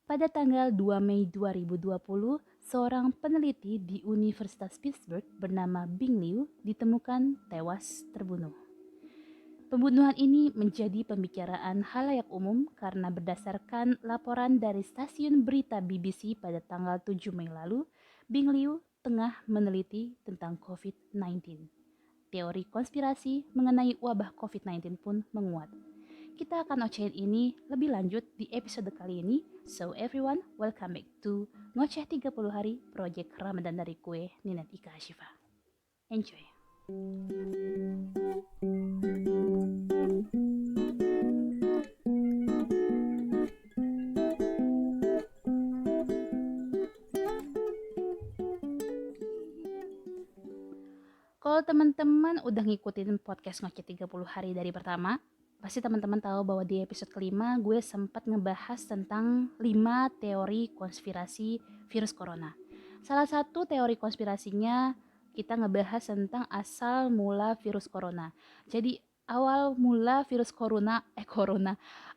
Pada tanggal 2 Mei 2020, seorang peneliti di Universitas Pittsburgh bernama Bing Liu ditemukan tewas terbunuh. Pembunuhan ini menjadi pembicaraan halayak umum karena berdasarkan laporan dari stasiun berita BBC pada tanggal 7 Mei lalu, Bing Liu tengah meneliti tentang COVID-19. Teori konspirasi mengenai wabah COVID-19 pun menguat. Kita akan ocehin ini lebih lanjut di episode kali ini. So everyone, welcome back to Ngoceh 30 Hari Project Ramadan dari kue Ninat Ika Ashifa. Enjoy. Kalau teman-teman udah ngikutin podcast Ngoceh 30 Hari dari pertama, pasti teman-teman tahu bahwa di episode kelima gue sempat ngebahas tentang 5 teori konspirasi virus corona. Salah satu teori konspirasinya kita ngebahas tentang asal mula virus corona. Jadi awal mula virus corona,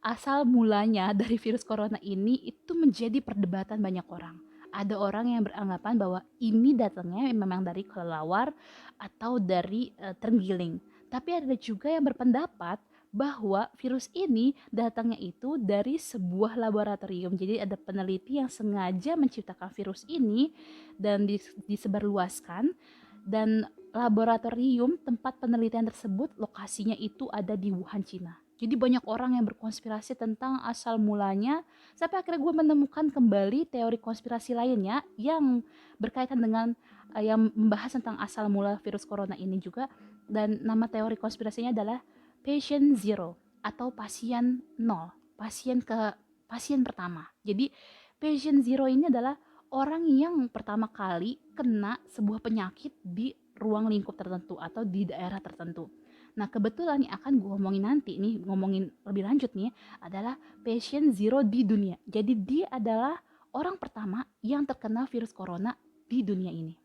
asal mulanya dari virus corona ini itu menjadi perdebatan banyak orang. Ada orang yang beranggapan bahwa ini datangnya memang dari kelelawar atau dari terenggiling. Tapi ada juga yang berpendapat bahwa virus ini datangnya itu dari sebuah laboratorium. Jadi ada peneliti yang sengaja menciptakan virus ini dan disebarluaskan, dan laboratorium tempat penelitian tersebut lokasinya itu ada di Wuhan, Cina. Jadi banyak orang yang berkonspirasi tentang asal mulanya, sampai akhirnya gue menemukan kembali teori konspirasi lainnya yang berkaitan dengan yang membahas tentang asal mula virus corona ini juga. Dan nama teori konspirasinya adalah patient zero atau pasien nol, pasien pertama. Jadi patient zero ini adalah orang yang pertama kali kena sebuah penyakit di ruang lingkup tertentu atau di daerah tertentu. Nah, kebetulan yang akan gue ngomongin nanti nih, ngomongin lebih lanjut nih, adalah patient zero di dunia. Jadi dia adalah orang pertama yang terkena virus corona di dunia ini.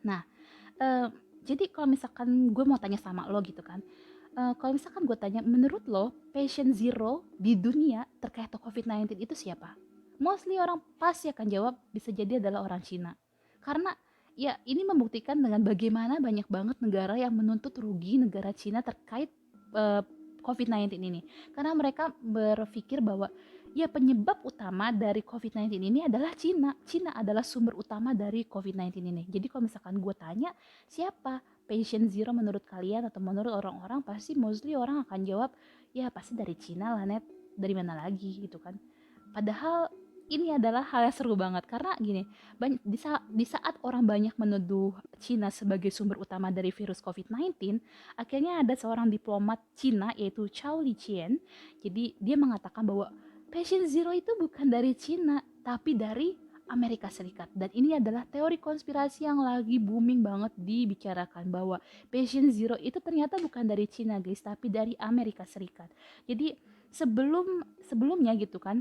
Nah, jadi kalau misalkan gue mau tanya sama lo gitu kan, kalau misalkan gue tanya, menurut lo patient zero di dunia terkait COVID-19 itu siapa? Mostly orang pasti akan jawab bisa jadi adalah orang Cina. Karena ya ini membuktikan dengan bagaimana banyak banget negara yang menuntut rugi negara Cina terkait uh, COVID-19 ini. Karena mereka berpikir bahwa ya penyebab utama dari COVID-19 ini adalah Cina. Cina adalah sumber utama dari COVID-19 ini. Jadi kalau misalkan gue tanya siapa patient zero menurut kalian atau menurut orang-orang, pasti mostly orang akan jawab ya pasti dari Cina lah net, dari mana lagi gitu kan. Padahal ini adalah hal yang seru banget karena gini, di saat orang banyak menuduh Cina sebagai sumber utama dari virus COVID-19, akhirnya ada seorang diplomat Cina yaitu Chao Lijian. Jadi dia mengatakan bahwa patient zero itu bukan dari Cina tapi dari Amerika Serikat. Dan ini adalah teori konspirasi yang lagi booming banget dibicarakan, bahwa patient zero itu ternyata bukan dari Cina guys, tapi dari Amerika Serikat. Jadi sebelumnya gitu kan,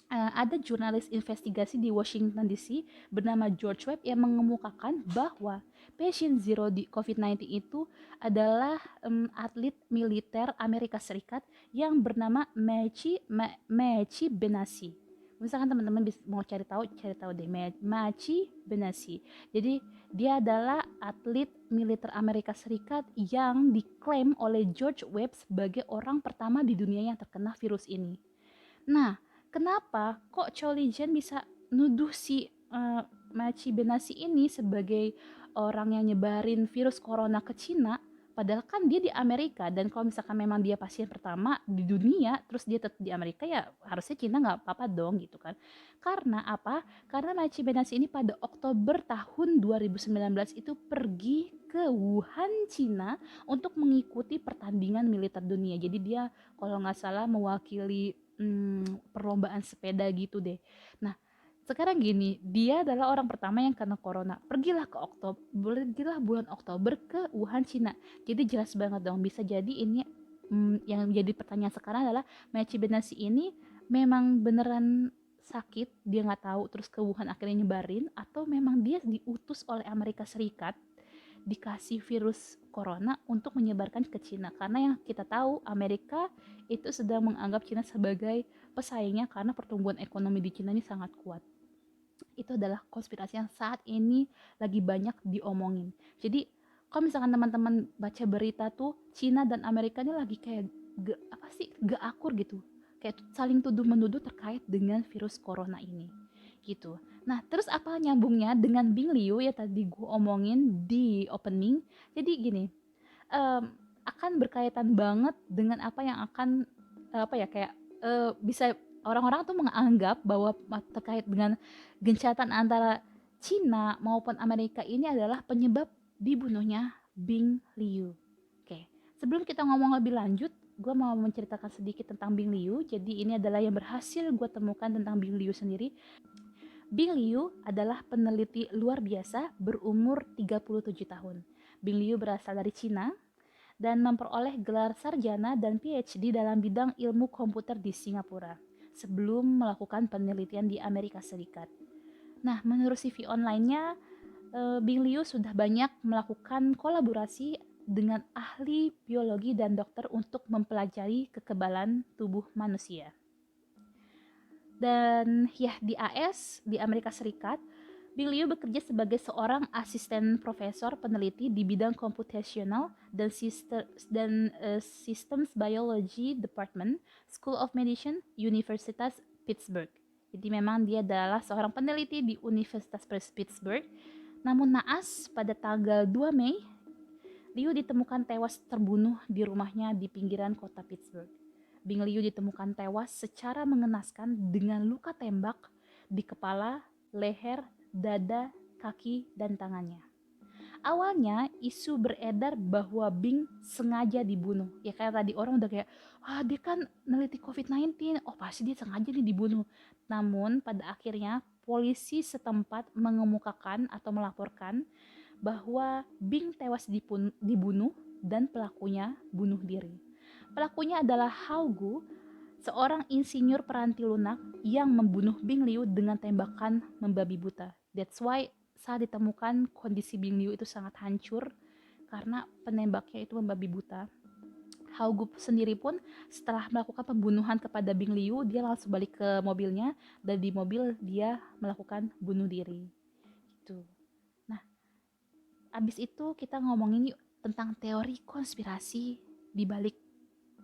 ada jurnalis investigasi di Washington DC bernama George Webb yang mengemukakan bahwa patient zero di COVID-19 itu adalah atlet militer Amerika Serikat yang bernama Maci Benassi. Misalkan teman-teman mau cari tahu deh Maci Benassi. Jadi dia adalah atlet militer Amerika Serikat yang diklaim oleh George Webb sebagai orang pertama di dunia yang terkena virus ini. Nah, kenapa kok Chow Lijian bisa nuduh si Maci Benassi ini sebagai orang yang nyebarin virus corona ke Cina, padahal kan dia di Amerika, dan kalau misalkan memang dia pasien pertama di dunia terus dia tetap di Amerika, ya harusnya Cina nggak apa-apa dong gitu kan. Karena apa? Karena Maci Benassi ini pada Oktober tahun 2019 itu pergi ke Wuhan, Cina untuk mengikuti pertandingan militer dunia. Jadi dia kalau nggak salah mewakili perlombaan sepeda gitu deh. Nah, sekarang gini, dia adalah orang pertama yang kena corona. Pergilah bulan Oktober ke Wuhan, Cina. Jadi jelas banget dong, bisa jadi ini yang jadi pertanyaan sekarang adalah Maci Benassi ini memang beneran sakit, dia nggak tahu terus ke Wuhan akhirnya nyebarin, atau memang dia diutus oleh Amerika Serikat dikasih virus corona untuk menyebarkan ke Cina. Karena yang kita tahu Amerika itu sedang menganggap Cina sebagai pesaingnya karena pertumbuhan ekonomi di Cina ini sangat kuat. Itu adalah konspirasi yang saat ini lagi banyak diomongin. Jadi kalau misalkan teman-teman baca berita tuh Cina dan Amerika ini lagi kayak gak akur gitu, kayak saling tuduh menuduh terkait dengan virus corona ini gitu. Nah terus apa nyambungnya dengan Bing Liu ya tadi gue omongin di opening. Jadi gini, akan berkaitan banget dengan apa yang akan kayak bisa orang-orang tuh menganggap bahwa terkait dengan gencatan antara Cina maupun Amerika ini adalah penyebab dibunuhnya Bing Liu. Oke, sebelum kita ngomong lebih lanjut, gue mau menceritakan sedikit tentang Bing Liu. Jadi ini adalah yang berhasil gue temukan tentang Bing Liu sendiri. Bing Liu adalah peneliti luar biasa berumur 37 tahun. Bing Liu berasal dari Cina dan memperoleh gelar sarjana dan PhD dalam bidang ilmu komputer di Singapura sebelum melakukan penelitian di Amerika Serikat. Nah, menurut CV online-nya, Bing Liu sudah banyak melakukan kolaborasi dengan ahli biologi dan dokter untuk mempelajari kekebalan tubuh manusia. Dan ya di di Amerika Serikat, Bing Liu bekerja sebagai seorang asisten profesor peneliti di bidang computational dan Systems Biology Department, School of Medicine, Universitas Pittsburgh. Jadi memang dia adalah seorang peneliti di Universitas Pittsburgh. Namun naas pada tanggal 2 Mei, Liu ditemukan tewas terbunuh di rumahnya di pinggiran kota Pittsburgh. Bing Liu ditemukan tewas secara mengenaskan dengan luka tembak di kepala, leher, dada, kaki, dan tangannya. Awalnya isu beredar bahwa Bing sengaja dibunuh. Ya kayak tadi orang udah kayak, dia kan neliti COVID-19, pasti dia sengaja nih dibunuh. Namun pada akhirnya polisi setempat mengemukakan atau melaporkan bahwa Bing tewas dibunuh dan pelakunya bunuh diri. Pelakunya adalah Hao Gu, seorang insinyur peranti lunak yang membunuh Bing Liu dengan tembakan membabi buta. That's why saat ditemukan kondisi Bing Liu itu sangat hancur karena penembaknya itu membabi buta. Hao Gu sendiri pun setelah melakukan pembunuhan kepada Bing Liu, dia langsung balik ke mobilnya dan di mobil dia melakukan bunuh diri. Gitu. Nah, abis itu kita ngomongin yuk tentang teori konspirasi di balik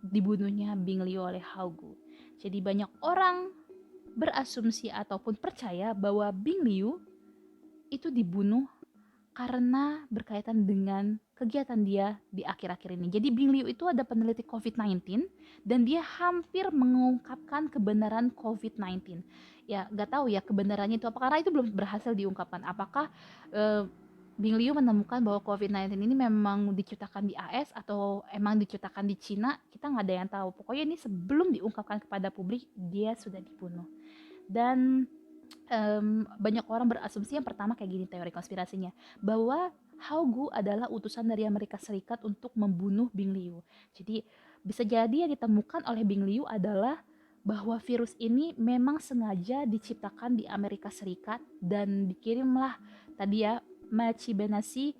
dibunuhnya Bing Liu oleh Hao Gu. Jadi banyak orang berasumsi ataupun percaya bahwa Bing Liu itu dibunuh karena berkaitan dengan kegiatan dia di akhir-akhir ini. Jadi Bing Liu itu ada peneliti COVID-19 dan dia hampir mengungkapkan kebenaran COVID-19. Ya gak tahu ya kebenarannya itu apa karena itu belum berhasil diungkapkan. Apakah Bing Liu menemukan bahwa COVID-19 ini memang diciptakan di AS atau emang diciptakan di Cina, kita nggak ada yang tahu. Pokoknya ini sebelum diungkapkan kepada publik, dia sudah dibunuh. Dan banyak orang berasumsi yang pertama kayak gini teori konspirasinya, bahwa Hao Gu adalah utusan dari Amerika Serikat untuk membunuh Bing Liu. Jadi bisa jadi yang ditemukan oleh Bing Liu adalah bahwa virus ini memang sengaja diciptakan di Amerika Serikat dan dikirimlah tadi ya Maci Benassi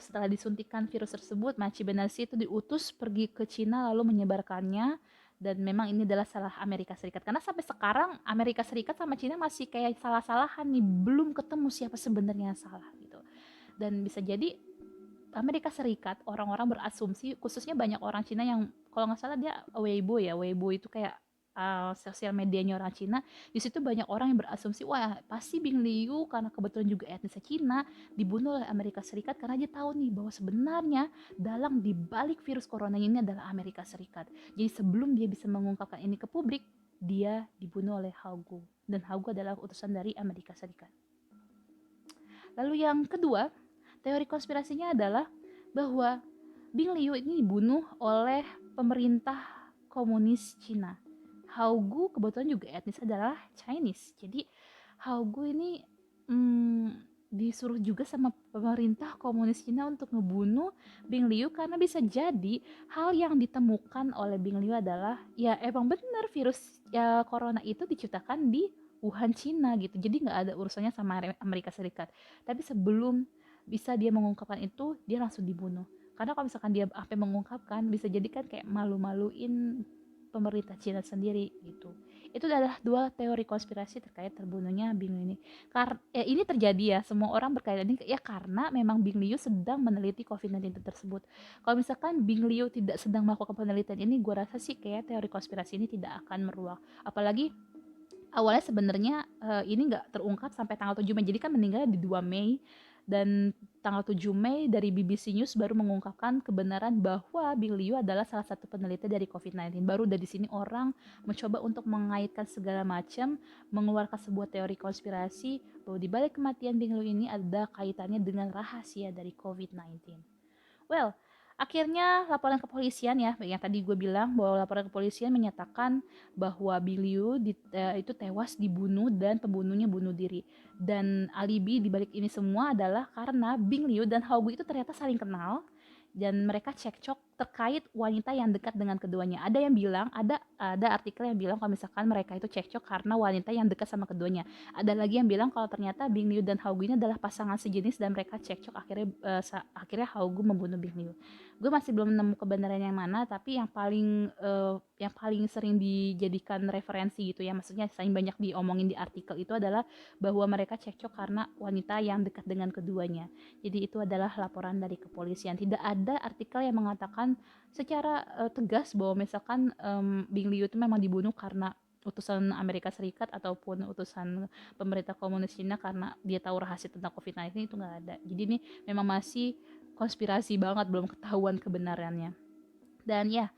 setelah disuntikan virus tersebut, Maci Benassi itu diutus pergi ke Cina lalu menyebarkannya dan memang ini adalah salah Amerika Serikat karena sampai sekarang Amerika Serikat sama Cina masih kayak salah-salahan nih, belum ketemu siapa sebenarnya yang salah gitu. Dan bisa jadi Amerika Serikat orang-orang berasumsi khususnya banyak orang Cina yang kalau nggak salah dia Weibo itu kayak sosial medianya orang Cina. Di situ banyak orang yang berasumsi wah pasti Bing Liu karena kebetulan juga etnisnya Cina dibunuh oleh Amerika Serikat karena dia tahu nih bahwa sebenarnya dalang di balik virus corona ini adalah Amerika Serikat. Jadi sebelum dia bisa mengungkapkan ini ke publik, dia dibunuh oleh Hao Gu dan Hao Gu adalah utusan dari Amerika Serikat. Lalu yang kedua, teori konspirasinya adalah bahwa Bing Liu ini dibunuh oleh pemerintah komunis Cina. Hao Gu kebetulan juga etnis adalah Chinese. Jadi Hao Gu ini disuruh juga sama pemerintah komunis Cina untuk ngebunuh Bing Liu karena bisa jadi hal yang ditemukan oleh Bing Liu adalah ya emang benar virus ya corona itu diciptakan di Wuhan Cina gitu. Jadi nggak ada urusannya sama Amerika Serikat. Tapi sebelum bisa dia mengungkapkan itu, dia langsung dibunuh. Karena kalau misalkan dia sampai mengungkapkan, bisa jadi kan kayak malu-maluin pemerintah Cina sendiri gitu. Itu adalah dua teori konspirasi terkait terbunuhnya Bing Liu ini. Ini terjadi ya, semua orang berkaitan ini ya karena memang Bing Liu sedang meneliti COVID-19 tersebut. Kalau misalkan Bing Liu tidak sedang melakukan penelitian ini, gue rasa sih kayak teori konspirasi ini tidak akan meruang. Apalagi awalnya sebenarnya ini nggak terungkap sampai tanggal 7 Mei. Jadi kan meninggalnya di 2 Mei dan tanggal 7 Mei dari BBC News baru mengungkapkan kebenaran bahwa Bing Liu adalah salah satu peneliti dari COVID-19. Baru dari sini orang mencoba untuk mengaitkan segala macam, mengeluarkan sebuah teori konspirasi bahwa di balik kematian Bing Liu ini ada kaitannya dengan rahasia dari COVID-19. Well, akhirnya laporan kepolisian ya, yang tadi gue bilang bahwa laporan kepolisian menyatakan bahwa Biliu itu tewas dibunuh dan pembunuhnya bunuh diri. Dan alibi dibalik ini semua adalah karena Bing Liu dan Hao Gu itu ternyata saling kenal dan mereka cekcok terkait wanita yang dekat dengan keduanya. Ada yang bilang, ada artikel yang bilang kalau misalkan mereka itu cekcok karena wanita yang dekat sama keduanya. Ada lagi yang bilang kalau ternyata Bing Liu dan Hao Gu ini adalah pasangan sejenis dan mereka cekcok akhirnya Hao Gu membunuh Bing Liu. Gue masih belum nemu kebenaran yang mana, tapi yang paling sering dijadikan referensi gitu ya, maksudnya sering banyak diomongin di artikel itu adalah bahwa mereka cekcok karena wanita yang dekat dengan keduanya. Jadi itu adalah laporan dari kepolisian. Tidak ada artikel yang mengatakan secara tegas bahwa misalkan Bing Liu itu memang dibunuh karena utusan Amerika Serikat ataupun utusan pemerintah komunis Cina karena dia tahu rahasia tentang COVID-19, itu nggak ada. Jadi ini memang masih konspirasi banget, belum ketahuan kebenarannya. Dan ya,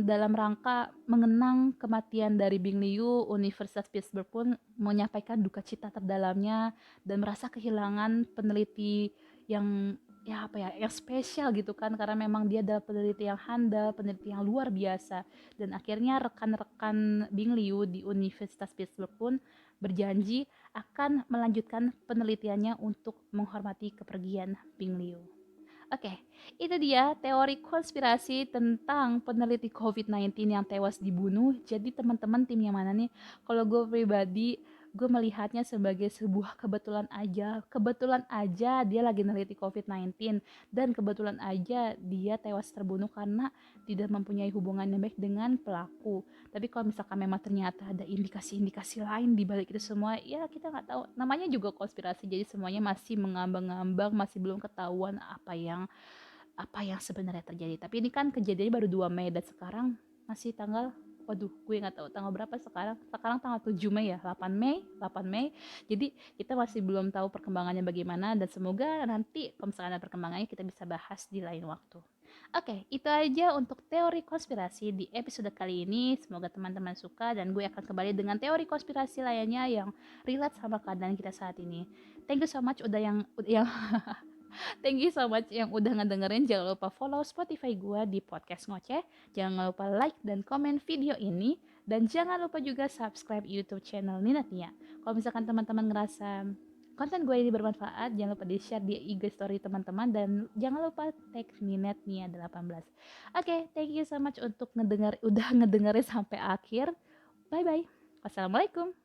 dalam rangka mengenang kematian dari Bing Liu, Universitas Pittsburgh pun menyampaikan duka cita terdalamnya dan merasa kehilangan peneliti yang yang spesial gitu kan, karena memang dia adalah peneliti yang handal, peneliti yang luar biasa. Dan akhirnya rekan-rekan Bing Liu di Universitas Pittsburgh pun berjanji akan melanjutkan penelitiannya untuk menghormati kepergian Bing Liu. Oke, itu dia teori konspirasi tentang peneliti COVID-19 yang tewas dibunuh. Jadi teman-teman tim yang mana nih? Kalau gue pribadi, gue melihatnya sebagai sebuah kebetulan aja. Kebetulan aja dia lagi neliti COVID-19 dan kebetulan aja dia tewas terbunuh karena tidak mempunyai hubungan yang baik dengan pelaku. Tapi kalau misalkan memang ternyata ada indikasi-indikasi lain di balik itu semua, ya kita nggak tahu. Namanya juga konspirasi, jadi semuanya masih mengambang-ambang, masih belum ketahuan apa yang sebenarnya terjadi. Tapi ini kan kejadiannya baru 2 Mei dan sekarang masih tanggal, waduh gue nggak tahu tanggal berapa sekarang. Sekarang tanggal 7 Mei ya, 8 Mei. Jadi kita masih belum tahu perkembangannya bagaimana dan semoga nanti kalau misalkan ada perkembangannya kita bisa bahas di lain waktu. Oke, itu aja untuk teori konspirasi di episode kali ini. Semoga teman-teman suka dan gue akan kembali dengan teori konspirasi lainnya yang relate sama keadaan kita saat ini. Thank you so much udah yang thank you so much yang udah ngedengerin. Jangan lupa follow Spotify gue di podcast ngoceh. Jangan lupa like dan komen video ini. Dan jangan lupa juga subscribe YouTube channel Nina Tia. Kalau misalkan teman-teman ngerasa konten gue ini bermanfaat, jangan lupa di-share di IG story teman-teman. Dan jangan lupa tag Ninet Nia 18. Oke, thank you so much untuk udah ngedengerin sampai akhir. Bye-bye. Wassalamualaikum.